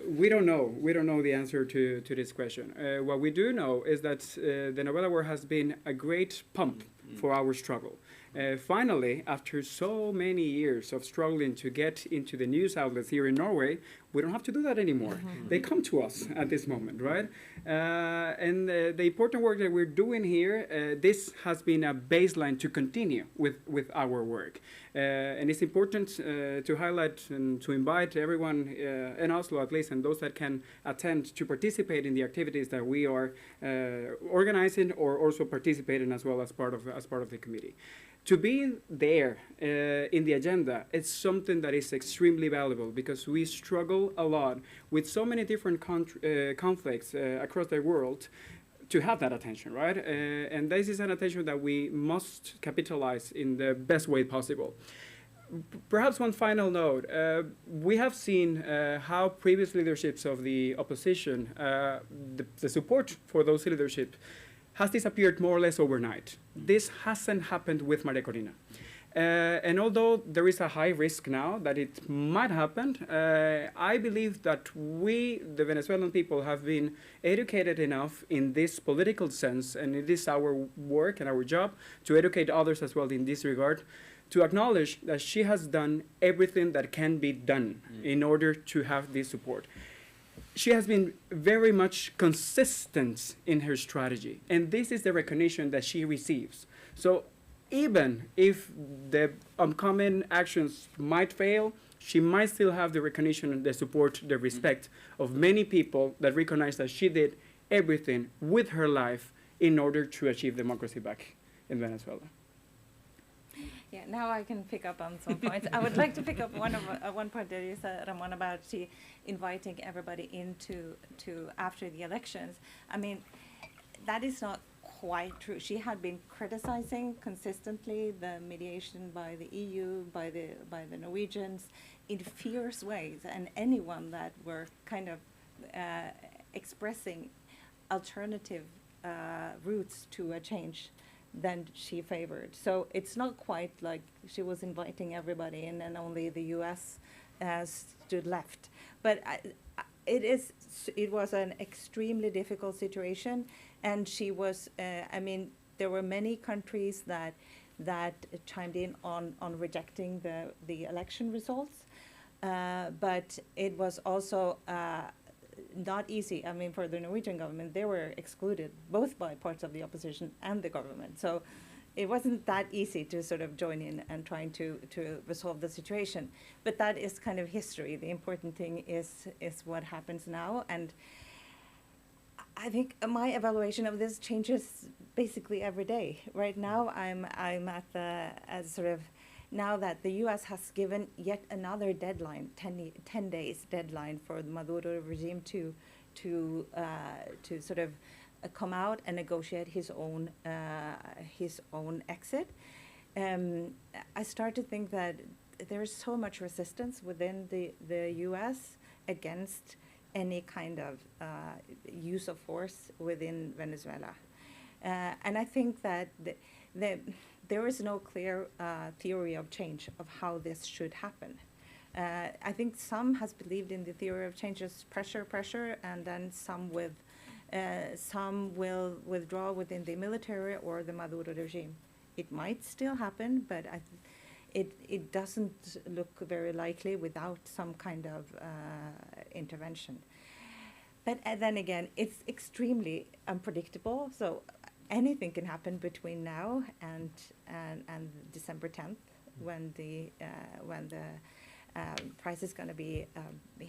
Speaker 3: We don't know. We don't know the answer to this question. What we do know is that the Nobel Award has been a great pump for our struggle. Finally, after so many years of struggling to get into the news outlets here in Norway, we don't have to do that anymore. They come to us at this moment, right? And the important work that we're doing here, this has been a baseline to continue with our work. And it's important to highlight and to invite everyone in Oslo, at least, and those that can attend to participate in the activities that we are organizing or also participating as well as part of the committee. To be there in the agenda, it's something that is extremely valuable because we struggle a lot with so many different conflicts across the world to have that attention, right? And this is an attention that we must capitalize in the best way possible. Perhaps one final note. We have seen how previous leaderships of the opposition, the support for those leaderships, has disappeared more or less overnight. This hasn't happened with María Corina. And although there is a high risk now that it might happen, I believe that we, the Venezuelan people, have been educated enough in this political sense, and it is our work and our job to educate others as well in this regard, to acknowledge that she has done everything that can be done in order to have this support. She has been very much consistent in her strategy, and this is the recognition that she receives. So even if the upcoming actions might fail, she might still have the recognition, the support, the respect of many people that recognize that she did everything with her life in order to achieve democracy back in Venezuela.
Speaker 2: Yeah, now I can pick up on some points. I would like to pick up one point that you said, Ramon, about she inviting everybody into after the elections. I mean, that is not quite true. She had been criticizing consistently the mediation by the EU, by the Norwegians, in fierce ways, and anyone that were kind of expressing alternative routes to a change than she favored. So it's not quite like she was inviting everybody in and only the US stood left. But it was an extremely difficult situation, and she was, I mean, there were many countries that chimed in on rejecting the election results, but it was also not easy. I mean, for the Norwegian government, they were excluded both by parts of the opposition and the government. So it wasn't that easy to sort of join in and trying to resolve the situation. But that is kind of history. The important thing is what happens now. And I think my evaluation of this changes basically every day. Right now, I'm at the now that the U.S. has given yet another deadline, 10 days deadline for the Maduro regime to sort of come out and negotiate his own exit. I start to think that there is so much resistance within the U.S. against any kind of use of force within Venezuela. And I think that there is no clear theory of change of how this should happen. I think some has believed in the theory of change as pressure, and then some will withdraw within the military or the Maduro regime. It might still happen, but it doesn't look very likely without some kind of intervention. But then again, it's extremely unpredictable. So anything can happen between now and December 10th, when the prize is going to be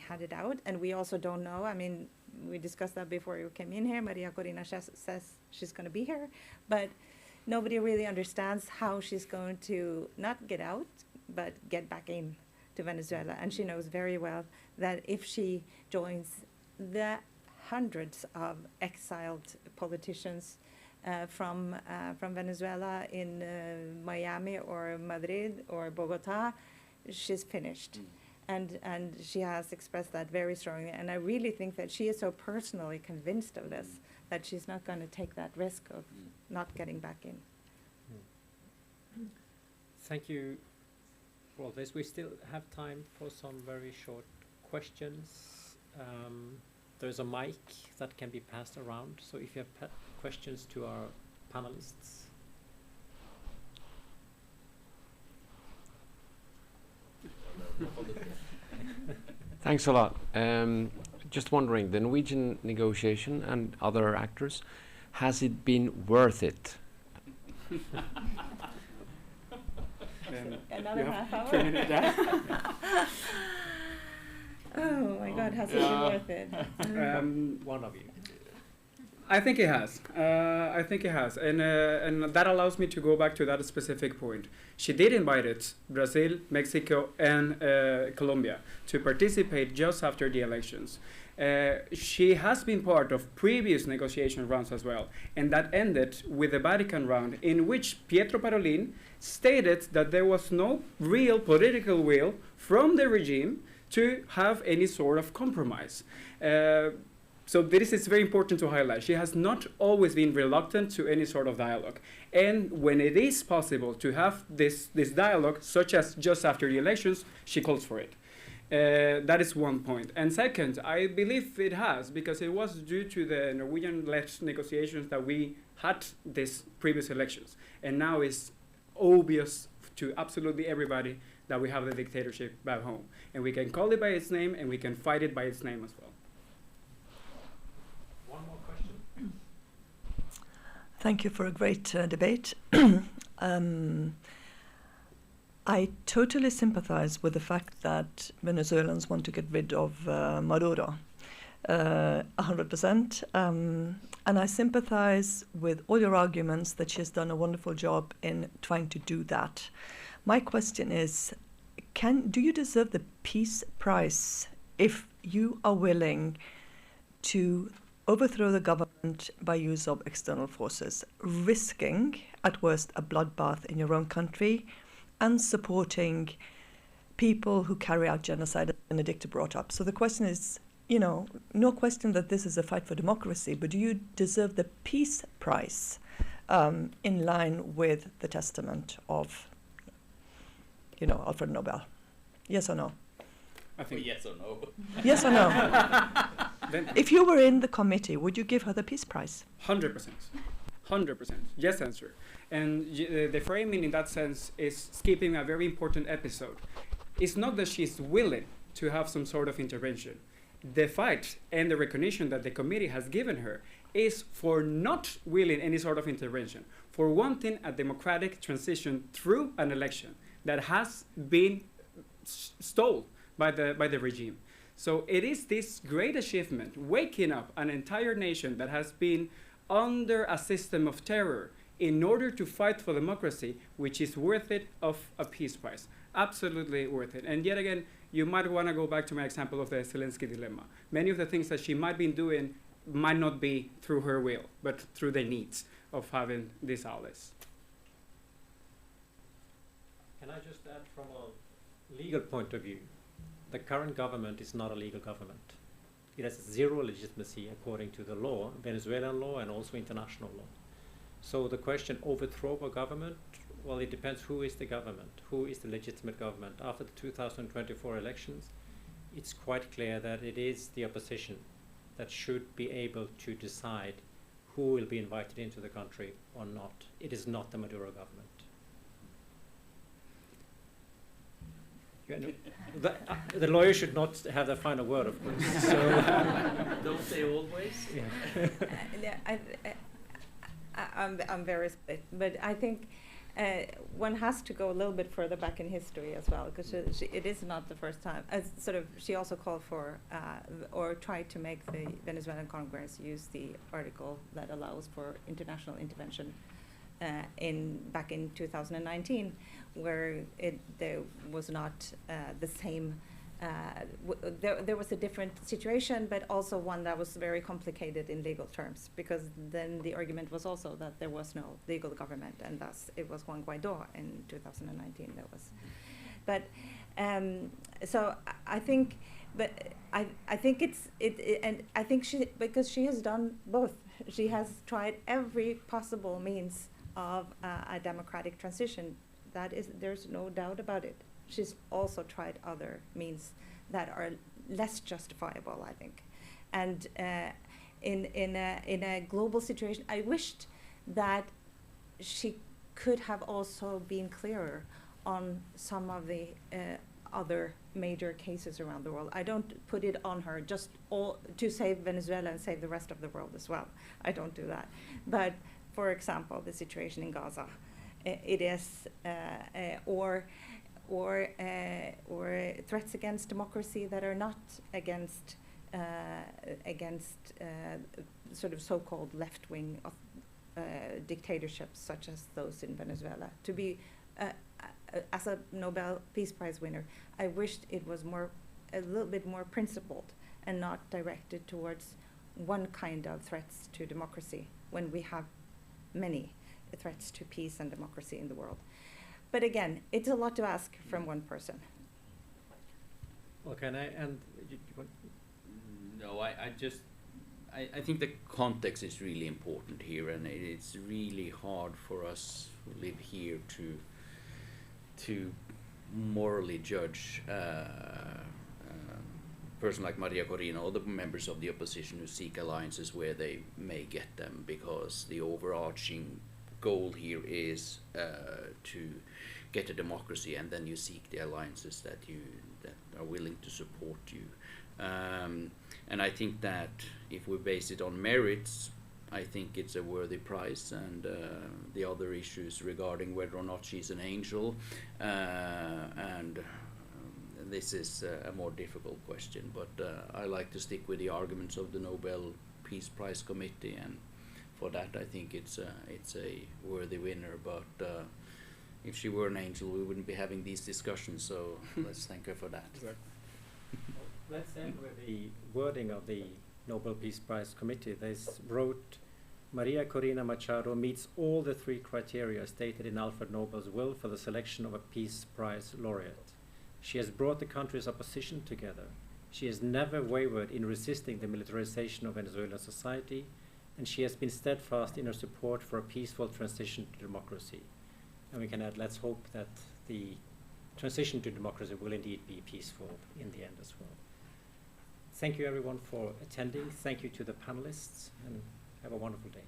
Speaker 2: handed out. And we also don't know. I mean, we discussed that before you came in here. María Corina says she's going to be here, but nobody really understands how she's going to not get out, but get back in to Venezuela. And she knows very well that if she joins the hundreds of exiled politicians from Venezuela in Miami or Madrid or Bogota, she's finished. And she has expressed that very strongly. And I really think that she is so personally convinced of this that she's not going to take that risk of not getting back in.
Speaker 1: Thank you for this. We still have time for some very short questions. There's a mic that can be passed around, so if you have questions to our panelists.
Speaker 5: Thanks a lot. Just wondering, the Norwegian negotiation and other actors, has it been worth it?
Speaker 2: Another half hour? Oh my God, has it been worth it?
Speaker 1: One of you.
Speaker 3: I think it has. And that allows me to go back to that specific point. She did invite it, Brazil, Mexico, and Colombia to participate just after the elections. She has been part of previous negotiation rounds as well, and that ended with the Vatican round, in which Pietro Parolin stated that there was no real political will from the regime to have any sort of compromise. So this is very important to highlight. She has not always been reluctant to any sort of dialogue. And when it is possible to have this dialogue, such as just after the elections, she calls for it. That is one point. And second, I believe it has, because it was due to the Norwegian-led negotiations that we had these previous elections. And now it's obvious to absolutely everybody that we have the dictatorship back home. And we can call it by its name, and we can fight it by its name as well.
Speaker 1: One more question.
Speaker 6: Thank you for a great debate. I totally sympathize with the fact that Venezuelans want to get rid of Maduro, 100%. And I sympathize with all your arguments that she has done a wonderful job in trying to do that. My question is, do you deserve the Peace Prize if you are willing to overthrow the government by use of external forces, risking, at worst, a bloodbath in your own country, and supporting people who carry out genocide, as Benedicta brought up? So the question is, no question that this is a fight for democracy, but do you deserve the Peace Prize in line with the testament of, Alfred Nobel? Yes or no?
Speaker 3: I think
Speaker 4: yes or no.
Speaker 6: Yes or no?
Speaker 3: then
Speaker 6: If you were in the committee, would you give her the Peace Prize?
Speaker 3: 100%. 100%. Yes answer. And the framing in that sense is skipping a very important episode. It's not that she's willing to have some sort of intervention. The fight and the recognition that the committee has given her is for not willing any sort of intervention, for wanting a democratic transition through an election that has been stole by the regime. So it is this great achievement, waking up an entire nation that has been under a system of terror in order to fight for democracy, which is worth it of a Peace Prize. Absolutely worth it. And yet again, you might want to go back to my example of the Zelensky dilemma. Many of the things that she might be doing might not be through her will, but through the needs of having these allies.
Speaker 1: Can I just add from a legal point of view? The current government is not a legal government. It has zero legitimacy according to the law, Venezuelan law and also international law. So the question, overthrow a government, well, it depends who is the government, who is the legitimate government. After the 2024 elections, it's quite clear that it is the opposition that should be able to decide who will be invited into the country or not. It is not the Maduro government. The lawyer should not have the final word, of course. So
Speaker 4: Don't say always.
Speaker 1: yeah.
Speaker 2: I'm very split, but I think one has to go a little bit further back in history as well, because it is not the first time. She also called for or tried to make the Venezuelan Congress use the article that allows for international intervention back in 2019, where there was not the same. There was a different situation, but also one that was very complicated in legal terms, because then the argument was also that there was no legal government, and thus it was Juan Guaidó in 2019. There was, but so I think, but I think and I think because she has done both. She has tried every possible means of a democratic transition. There's no doubt about it. She's also tried other means that are less justifiable, I think. And in a global situation, I wished that she could have also been clearer on some of the other major cases around the world. I don't put it on her just all to save Venezuela and save the rest of the world as well. I don't do that. But for example, the situation in Gaza, it is or threats against democracy that are not against sort of so-called left-wing dictatorships such as those in Venezuela. To be as a Nobel Peace Prize winner, I wished it was a little bit more principled and not directed towards one kind of threats to democracy when we have many threats to peace and democracy in the world. But again, it's a lot to ask from one person.
Speaker 1: Well, can I and
Speaker 4: No, I think the context is really important here, and it's really hard for us who live here to morally judge a person like María Corina or the members of the opposition who seek alliances where they may get them, because the overarching goal here is to get a democracy, and then you seek the alliances that are willing to support you. And I think that if we base it on merits, I think it's a worthy prize, and the other issues regarding whether or not she's an angel, and this is a more difficult question, but I like to stick with the arguments of the Nobel Peace Prize Committee, and for that I think it's a worthy winner, but if she were an angel we wouldn't be having these discussions, so let's thank her for that.
Speaker 3: Exactly.
Speaker 1: Let's end with the wording of the Nobel Peace Prize Committee. They wrote, María Corina Machado meets all the 3 criteria stated in Alfred Nobel's will for the selection of a Peace Prize laureate. She has brought the country's opposition together. She has never wavered in resisting the militarization of Venezuelan society, and she has been steadfast in her support for a peaceful transition to democracy. And we can add, let's hope that the transition to democracy will indeed be peaceful in the end as well. Thank you everyone for attending. Thank you to the panelists, and have a wonderful day.